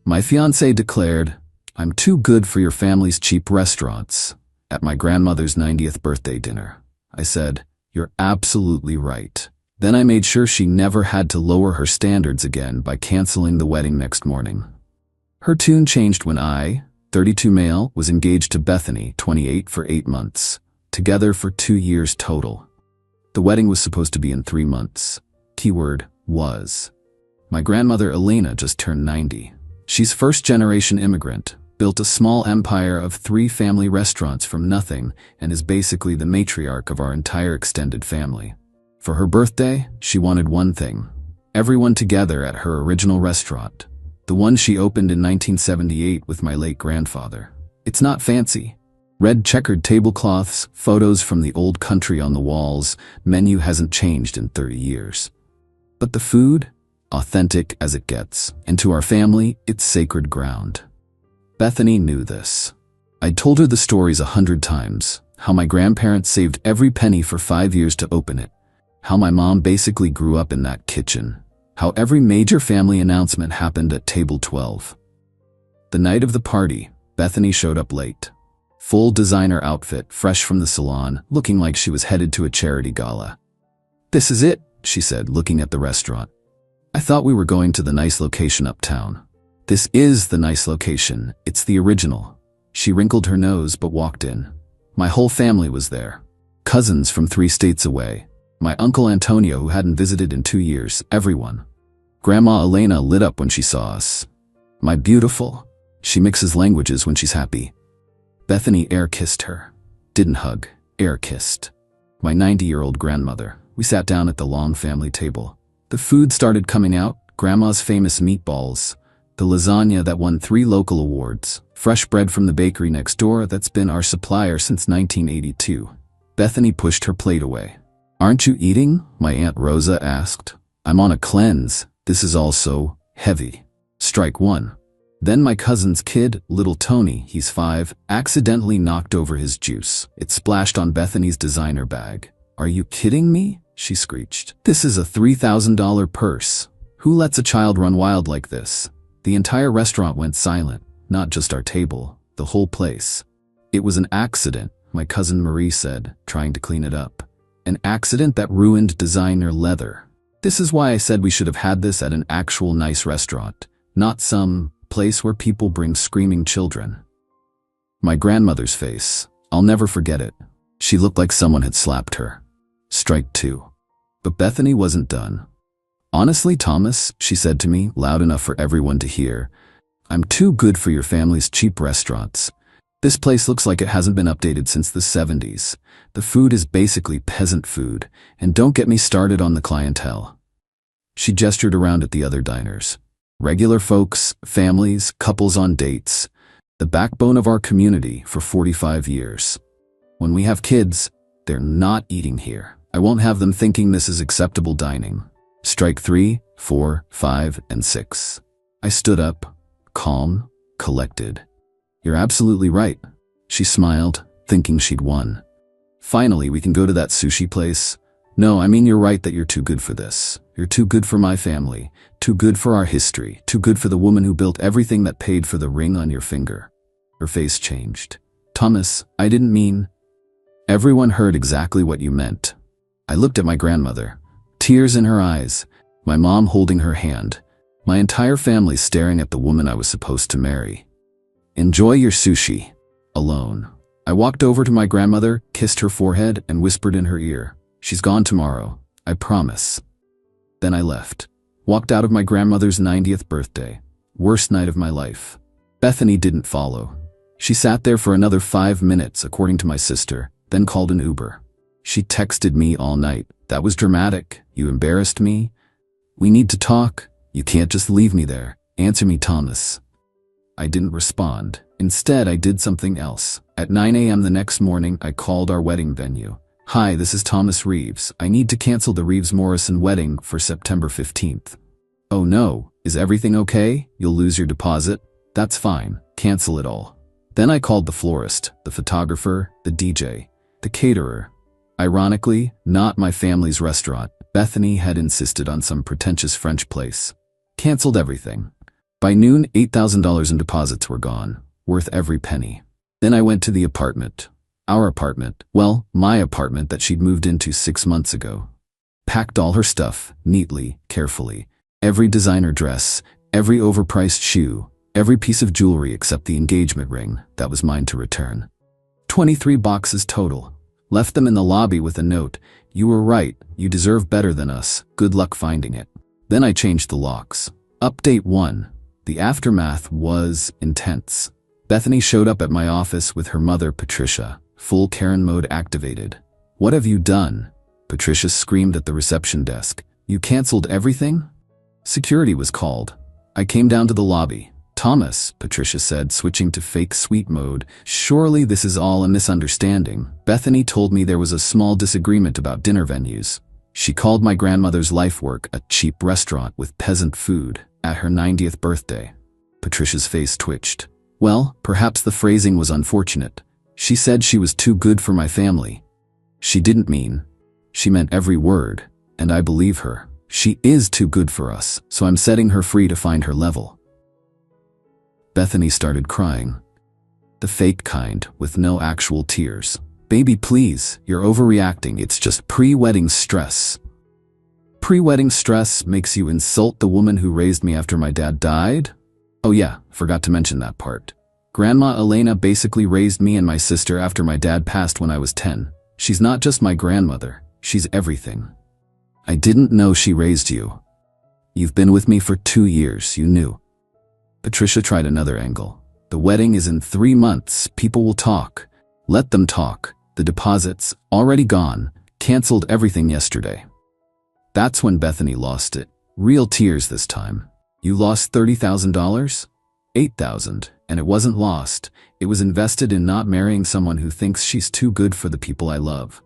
My fiancé declared, "I'm too good for your family's cheap restaurants," at my grandmother's 90th birthday dinner. I said, "You're absolutely right." Then I made sure she never had to lower her standards again by canceling the wedding next morning. Her tune changed when I, 32 male, was engaged to Bethany, 28, for 8 months. Together for 2 years total. The wedding was supposed to be in 3 months. Keyword, was. My grandmother Elena just turned 90. She's first-generation immigrant, built a small empire of 3 family restaurants from nothing, and is basically the matriarch of our entire extended family. For her birthday, she wanted one thing: everyone together at her original restaurant, the one she opened in 1978 with my late grandfather. It's not fancy. Red checkered tablecloths, photos from the old country on the walls, menu hasn't changed in 30 years. But the food? Authentic as it gets, and to our family, it's sacred ground. Bethany knew this. I'd told her the stories 100 times, how my grandparents saved every penny for 5 years to open it, how my mom basically grew up in that kitchen, how every major family announcement happened at table 12. The night of the party, Bethany showed up late. Full designer outfit, fresh from the salon, looking like she was headed to a charity gala. "This is it," she said, looking at the restaurant. "I thought we were going to the nice location uptown." "This is the nice location. It's the original." She wrinkled her nose but walked in. My whole family was there. Cousins from 3 states away. My uncle Antonio, who hadn't visited in 2 years, everyone. Grandma Elena lit up when she saw us. "My beautiful." She mixes languages when she's happy. Bethany air-kissed her. Didn't hug, air-kissed. My 90-year-old grandmother. We sat down at the long family table. The food started coming out, Grandma's famous meatballs, the lasagna that won 3 local awards, fresh bread from the bakery next door that's been our supplier since 1982. Bethany pushed her plate away. "Aren't you eating?" my Aunt Rosa asked. "I'm on a cleanse. This is all so heavy." Strike 1. Then my cousin's kid, little Tony, he's 5, accidentally knocked over his juice. It splashed on Bethany's designer bag. "Are you kidding me?" she screeched. "This is a $3,000 purse. Who lets a child run wild like this?" The entire restaurant went silent, not just our table, the whole place. "It was an accident," my cousin Marie said, trying to clean it up. "An accident that ruined designer leather. This is why I said we should have had this at an actual nice restaurant, not some place where people bring screaming children." My grandmother's face, I'll never forget it. She looked like someone had slapped her. Strike 2. But Bethany wasn't done. "Honestly, Thomas," she said to me, loud enough for everyone to hear, "I'm too good for your family's cheap restaurants. This place looks like it hasn't been updated since the 70s. The food is basically peasant food, and don't get me started on the clientele." She gestured around at the other diners. Regular folks, families, couples on dates. The backbone of our community for 45 years. When we have kids, they're not eating here. I won't have them thinking this is acceptable dining. Strike 3, 4, 5, and 6. I stood up, calm, collected. "You're absolutely right." She smiled, thinking she'd won. "Finally, we can go to that sushi place." "No, I mean you're right that you're too good for this. You're too good for my family, too good for our history, too good for the woman who built everything that paid for the ring on your finger." Her face changed. "Thomas, I didn't mean..." "Everyone heard exactly what you meant." I looked at my grandmother, tears in her eyes, my mom holding her hand, my entire family staring at the woman I was supposed to marry. "Enjoy your sushi." Alone. I walked over to my grandmother, kissed her forehead, and whispered in her ear, "She's gone tomorrow, I promise." Then I left. Walked out of my grandmother's 90th birthday. Worst night of my life. Bethany didn't follow. She sat there for another 5 minutes, according to my sister, then called an Uber. She texted me all night. "That was dramatic. You embarrassed me. We need to talk. You can't just leave me there. Answer me, Thomas." I didn't respond. Instead, I did something else. At 9 a.m. the next morning, I called our wedding venue. "Hi, this is Thomas Reeves. I need to cancel the Reeves-Morrison wedding for September 15th. "Oh no, is everything okay? You'll lose your deposit?" "That's fine. Cancel it all." Then I called the florist, the photographer, the DJ, the caterer. Ironically, not my family's restaurant. Bethany had insisted on some pretentious French place. Canceled everything. By noon, $8,000 in deposits were gone, worth every penny. Then I went to the apartment. Our apartment, well, my apartment that she'd moved into 6 months ago. Packed all her stuff, neatly, carefully. Every designer dress, every overpriced shoe, every piece of jewelry except the engagement ring that was mine to return. 23 boxes total. Left them in the lobby with a note, "You were right, you deserve better than us, good luck finding it." Then I changed the locks. Update 1. The aftermath was intense. Bethany showed up at my office with her mother, Patricia, full Karen mode activated. "What have you done?" Patricia screamed at the reception desk. "You canceled everything?" Security was called. I came down to the lobby. "Thomas," Patricia said, switching to fake sweet mode, "surely this is all a misunderstanding. Bethany told me there was a small disagreement about dinner venues. She called my grandmother's life work a cheap restaurant with peasant food at her 90th birthday." Patricia's face twitched. "Well, perhaps the phrasing was unfortunate. She said she was too good for my family. She didn't mean. She meant every word, and I believe her. She is too good for us, so I'm setting her free to find her level." Bethany started crying. The fake kind, with no actual tears. "Baby, please, you're overreacting. It's just pre-wedding stress." "Pre-wedding stress makes you insult the woman who raised me after my dad died?" "Oh yeah, forgot to mention that part. Grandma Elena basically raised me and my sister after my dad passed when I was 10. She's not just my grandmother, she's everything." "I didn't know she raised you. You've been with me for 2 years, you knew." Patricia tried another angle. "The wedding is in 3 months, people will talk. Let them talk. The deposits, already gone, canceled everything yesterday." That's when Bethany lost it. Real tears this time. "You lost $30,000? $8,000, and it wasn't lost. It was invested in not marrying someone who thinks she's too good for the people I love."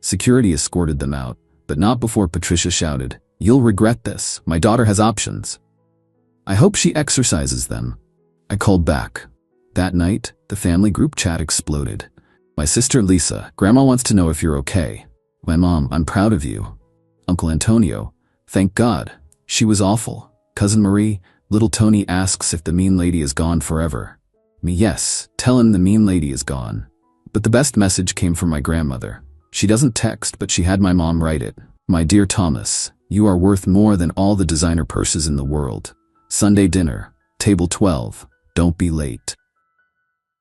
Security escorted them out, but not before Patricia shouted, "You'll regret this. My daughter has options. I hope she exercises them." I called back. That night, the family group chat exploded. "My sister Lisa, Grandma wants to know if you're okay." "My mom, I'm proud of you." "Uncle Antonio, thank God. She was awful." "Cousin Marie, little Tony asks if the mean lady is gone forever." "Me, yes, tell him the mean lady is gone." But the best message came from my grandmother. She doesn't text, but she had my mom write it. "My dear Thomas, you are worth more than all the designer purses in the world. Sunday dinner, table 12, don't be late."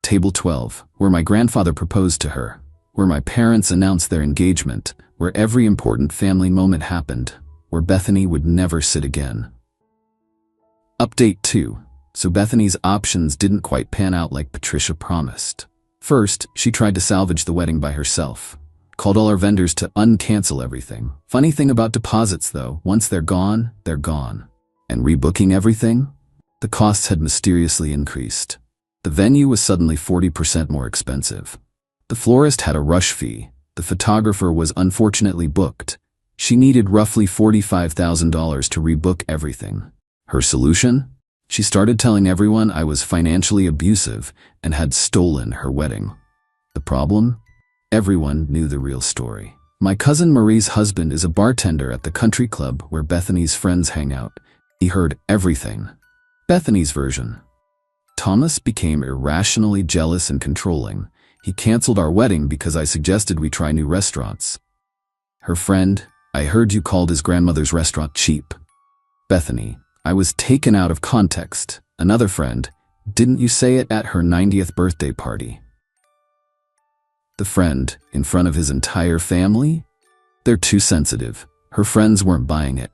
Table 12, where my grandfather proposed to her, where my parents announced their engagement, where every important family moment happened, where Bethany would never sit again. Update 2. So Bethany's options didn't quite pan out like Patricia promised. First, she tried to salvage the wedding by herself. Called all our vendors to uncancel everything. Funny thing about deposits though, once they're gone, they're gone. And rebooking everything? The costs had mysteriously increased. The venue was suddenly 40% more expensive. The florist had a rush fee. The photographer was unfortunately booked. She needed roughly $45,000 to rebook everything. Her solution? She started telling everyone I was financially abusive and had stolen her wedding. The problem? Everyone knew the real story. My cousin Marie's husband is a bartender at the country club where Bethany's friends hang out. He heard everything. Bethany's version. Thomas became irrationally jealous and controlling. He canceled our wedding because I suggested we try new restaurants. Her friend, I heard you called his grandmother's restaurant cheap. Bethany, I was taken out of context. Another friend, didn't you say it at her 90th birthday party? The friend, in front of his entire family? They're too sensitive. Her friends weren't buying it.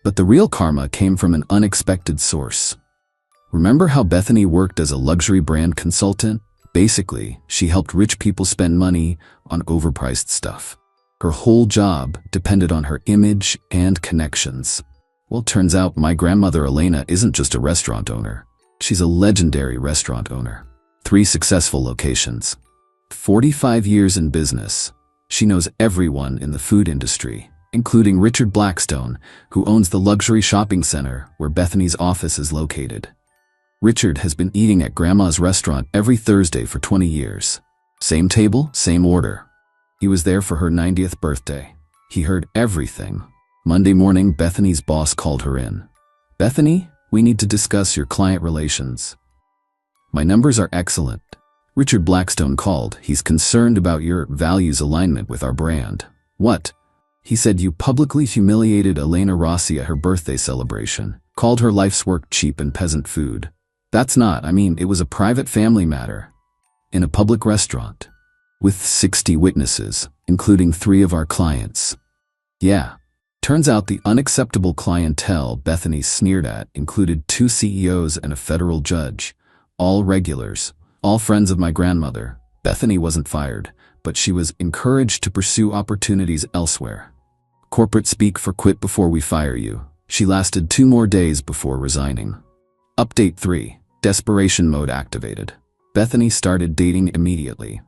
But the real karma came from an unexpected source. Remember how Bethany worked as a luxury brand consultant? Basically, she helped rich people spend money on overpriced stuff. Her whole job depended on her image and connections. Well, turns out my grandmother Elena isn't just a restaurant owner. She's a legendary restaurant owner. 3 successful locations. 45 years in business. She knows everyone in the food industry, including Richard Blackstone, who owns the luxury shopping center where Bethany's office is located. Richard has been eating at Grandma's restaurant every Thursday for 20 years. Same table, same order. He was there for her 90th birthday. He heard everything. Monday morning, Bethany's boss called her in. "Bethany, We need to discuss your client relations. My numbers are excellent. Richard Blackstone called. He's concerned about your values alignment with our brand. What? He said you publicly humiliated Elena Rossi at her birthday celebration, called her life's work cheap and peasant food. That's not, it was a private family matter. In a public restaurant. With 60 witnesses, including 3 of our clients. Yeah. Turns out the unacceptable clientele Bethany sneered at included 2 CEOs and a federal judge. All regulars. All friends of my grandmother. Bethany wasn't fired, but she was encouraged to pursue opportunities elsewhere. Corporate speak for quit before we fire you. She lasted 2 more days before resigning. Update 3. Desperation mode activated. Bethany started dating immediately.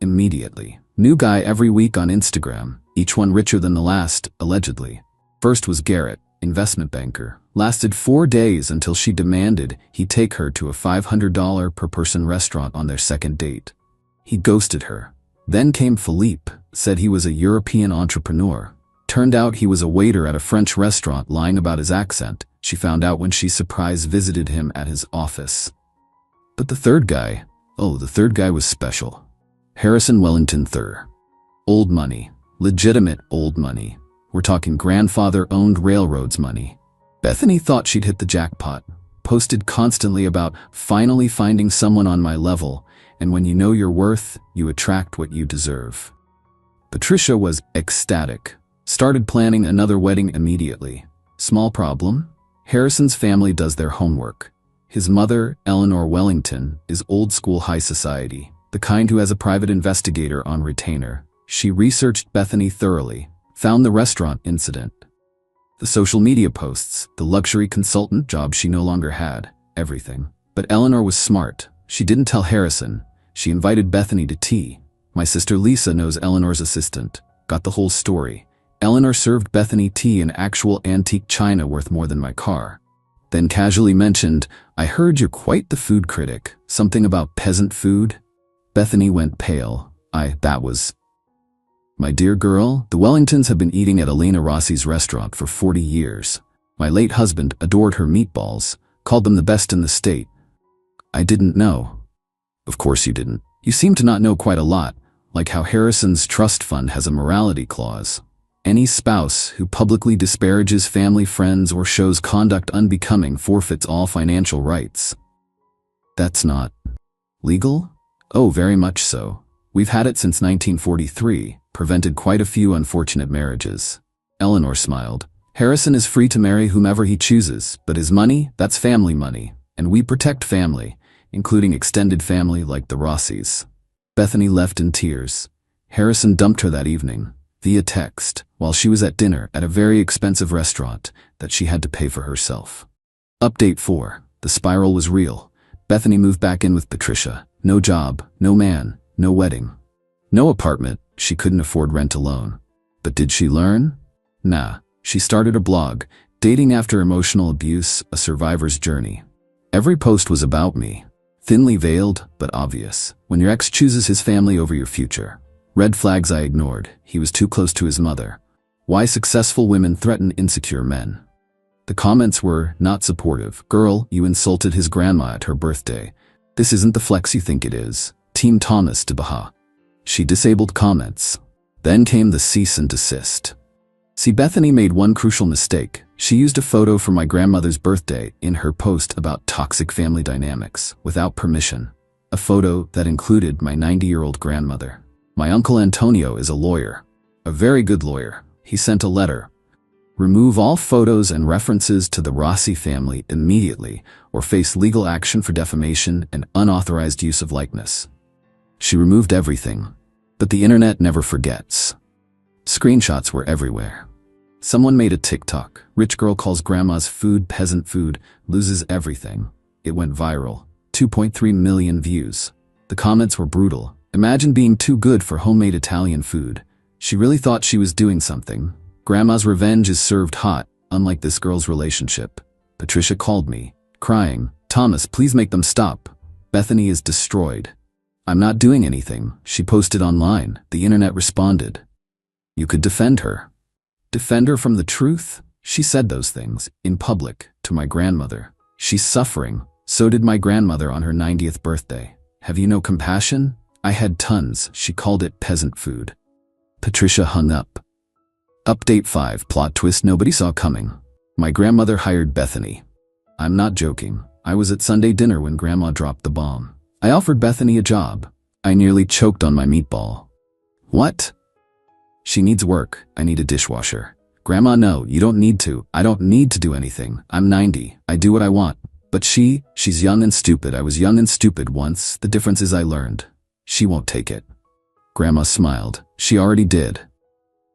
Immediately. New guy every week on Instagram, each one richer than the last, allegedly. First was Garrett, investment banker. Lasted 4 days until she demanded he take her to a $500 per person restaurant on their second date. He ghosted her. Then came Philippe, said he was a European entrepreneur. Turned out he was a waiter at a French restaurant lying about his accent. She found out when she surprise visited him at his office. But the third guy was special. Harrison Wellington III. Old money. Legitimate old money. We're talking grandfather-owned railroads money. Bethany thought she'd hit the jackpot. Posted constantly about finally finding someone on my level, and when you know your worth, you attract what you deserve. Patricia was ecstatic. Started planning another wedding immediately. Small problem? Harrison's family does their homework. His mother, Eleanor Wellington, is old-school high society, the kind who has a private investigator on retainer. She researched Bethany thoroughly, found the restaurant incident, the social media posts, the luxury consultant job she no longer had, everything. But Eleanor was smart. She didn't tell Harrison. She invited Bethany to tea. My sister Lisa knows Eleanor's assistant. Got the whole story. Eleanor served Bethany tea in actual antique china worth more than my car. Then casually mentioned, I heard you're quite the food critic. Something about peasant food? Bethany went pale. My dear girl, the Wellingtons have been eating at Elena Rossi's restaurant for 40 years. My late husband adored her meatballs, called them the best in the state. I didn't know. Of course you didn't. You seem to not know quite a lot, like how Harrison's trust fund has a morality clause. Any spouse who publicly disparages family friends or shows conduct unbecoming forfeits all financial rights. That's not legal? Oh, very much so. We've had it since 1943, prevented quite a few unfortunate marriages. Eleanor smiled. Harrison is free to marry whomever he chooses, but his money, that's family money, and we protect family, including extended family like the Rossis. Bethany left in tears. Harrison dumped her that evening, via text, while she was at dinner at a very expensive restaurant that she had to pay for herself. Update 4. The spiral was real. Bethany moved back in with Patricia. No job, no man, no wedding. No apartment, she couldn't afford rent alone. But did she learn? Nah. She started a blog, Dating After Emotional Abuse, A Survivor's Journey. Every post was about me. Thinly veiled, but obvious. When your ex chooses his family over your future. Red flags I ignored. He was too close to his mother. Why successful women threaten insecure men. The comments were not supportive. Girl, you insulted his grandma at her birthday. This isn't the flex you think it is. Team Thomas to Baha. She disabled comments. Then came the cease and desist. See, Bethany made one crucial mistake. She used a photo from my grandmother's birthday in her post about toxic family dynamics, without permission. A photo that included my 90-year-old grandmother. My uncle Antonio is a lawyer. A very good lawyer. He sent a letter. Remove all photos and references to the Rossi family immediately, or face legal action for defamation and unauthorized use of likeness. She removed everything. But the internet never forgets. Screenshots were everywhere. Someone made a TikTok. Rich girl calls grandma's food peasant food, loses everything. It went viral. 2.3 million views. The comments were brutal. Imagine being too good for homemade Italian food. She really thought she was doing something. Grandma's revenge is served hot, unlike this girl's relationship. Patricia called me, crying, Thomas, please make them stop. Bethany is destroyed. I'm not doing anything, she posted online. The internet responded. You could defend her. Defend her from the truth? She said those things, in public, to my grandmother. She's suffering. So did my grandmother on her 90th birthday. Have you no compassion? I had tons. She called it peasant food. Patricia hung up. Update 5. Plot twist nobody saw coming. My grandmother hired Bethany. I'm not joking. I was at Sunday dinner when Grandma dropped the bomb. I offered Bethany a job. I nearly choked on my meatball. What? She needs work. I need a dishwasher. Grandma, no, you don't need to. I don't need to do anything. I'm 90. I do what I want. But she's young and stupid. I was young and stupid once. The difference is I learned. She won't take it. Grandma smiled. She already did.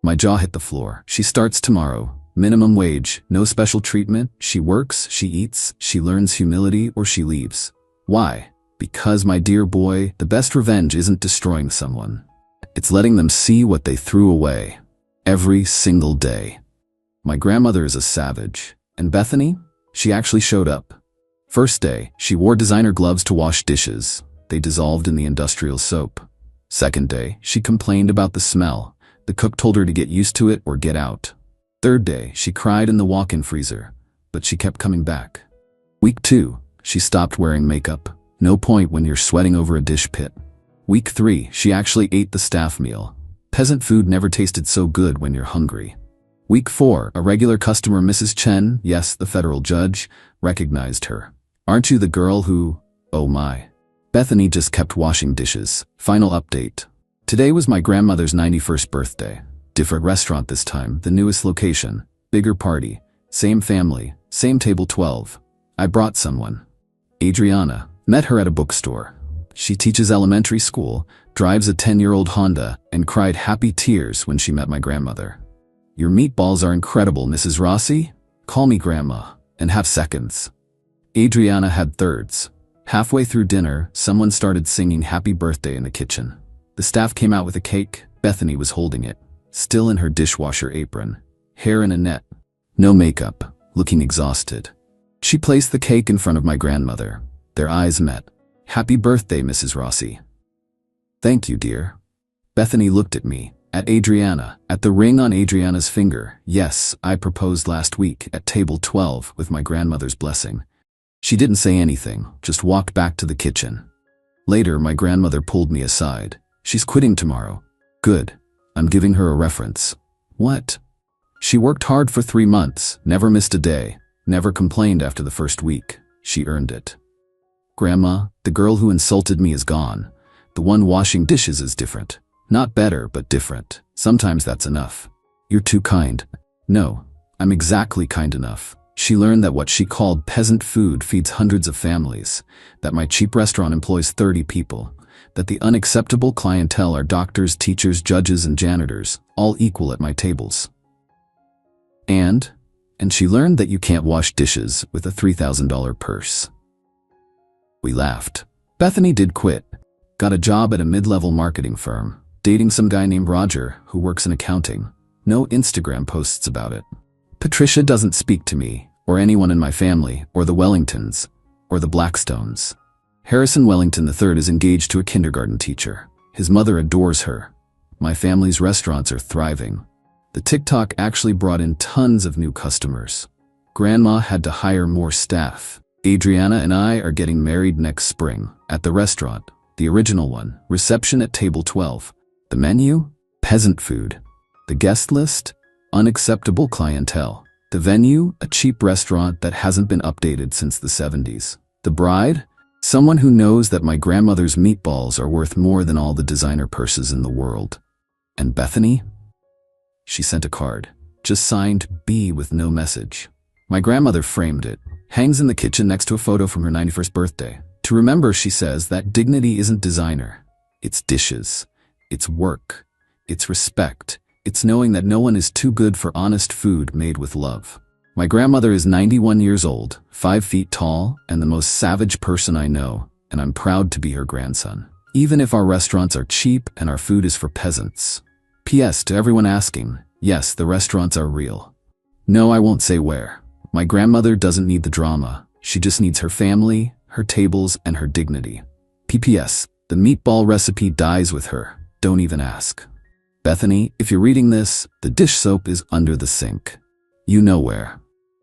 My jaw hit the floor. She starts tomorrow. Minimum wage, no special treatment. She works, she eats, she learns humility, or she leaves. Why? Because, my dear boy, the best revenge isn't destroying someone. It's letting them see what they threw away. Every single day. My grandmother is a savage. And Bethany? She actually showed up. First day, she wore designer gloves to wash dishes. They dissolved in the industrial soap. Second day, she complained about the smell. The cook told her to get used to it or get out. Third day, she cried in the walk-in freezer, but she kept coming back. Week 2, she stopped wearing makeup. No point when you're sweating over a dish pit. Week 3, she actually ate the staff meal. Peasant food never tasted so good when you're hungry. Week 4, a regular customer, Mrs. Chen, yes, the federal judge, recognized her. Aren't you the girl who... Oh my. Bethany just kept washing dishes. Final update. Today was my grandmother's 91st birthday. Different restaurant this time, the newest location, bigger party, same family, same table 12. I brought someone. Adriana. Met her at a bookstore. She teaches elementary school, drives a 10-year-old Honda, and cried happy tears when she met my grandmother. Your meatballs are incredible, Mrs. Rossi. Call me Grandma, and have seconds. Adriana had thirds. Halfway through dinner, someone started singing happy birthday in the kitchen. The staff came out with a cake. Bethany was holding it, still in her dishwasher apron, hair in a net, no makeup, looking exhausted. She placed the cake in front of my grandmother. Their eyes met. Happy birthday, Mrs. Rossi. Thank you, dear. Bethany looked at me, at Adriana, at the ring on Adriana's finger. Yes, I proposed last week at table 12 with my grandmother's blessing. She didn't say anything, just walked back to the kitchen. Later, my grandmother pulled me aside. She's quitting tomorrow. Good. I'm giving her a reference. What? She worked hard for 3 months, never missed a day, never complained after the first week. She earned it. Grandma, the girl who insulted me is gone. The one washing dishes is different. Not better, but different. Sometimes that's enough. You're too kind. No, I'm exactly kind enough. She learned that what she called peasant food feeds hundreds of families, that my cheap restaurant employs 30 people, that the unacceptable clientele are doctors, teachers, judges, and janitors, all equal at my tables. And she learned that you can't wash dishes with a $3,000 purse. We laughed. Bethany did quit. Got a job at a mid-level marketing firm, dating some guy named Roger who works in accounting. No Instagram posts about it. Patricia doesn't speak to me, or anyone in my family, or the Wellingtons, or the Blackstones. Harrison Wellington III is engaged to a kindergarten teacher. His mother adores her. My family's restaurants are thriving. The TikTok actually brought in tons of new customers. Grandma had to hire more staff. Adriana and I are getting married next spring, at the restaurant, the original one, reception at table 12. The menu? Peasant food. The guest list? Unacceptable clientele. The venue? A cheap restaurant that hasn't been updated since the 70s. The bride? Someone who knows that my grandmother's meatballs are worth more than all the designer purses in the world. And Bethany? She sent a card, just signed B with no message. My grandmother framed it, hangs in the kitchen next to a photo from her 91st birthday. To remember, she says, that dignity isn't designer. It's dishes. It's work. It's respect. It's knowing that no one is too good for honest food made with love. My grandmother is 91 years old, 5 feet tall, and the most savage person I know, and I'm proud to be her grandson. Even if our restaurants are cheap and our food is for peasants. P.S. to everyone asking, yes, the restaurants are real. No, I won't say where. My grandmother doesn't need the drama. She just needs her family, her tables, and her dignity. P.P.S. The meatball recipe dies with her. Don't even ask. Bethany, if you're reading this, the dish soap is under the sink. You know where.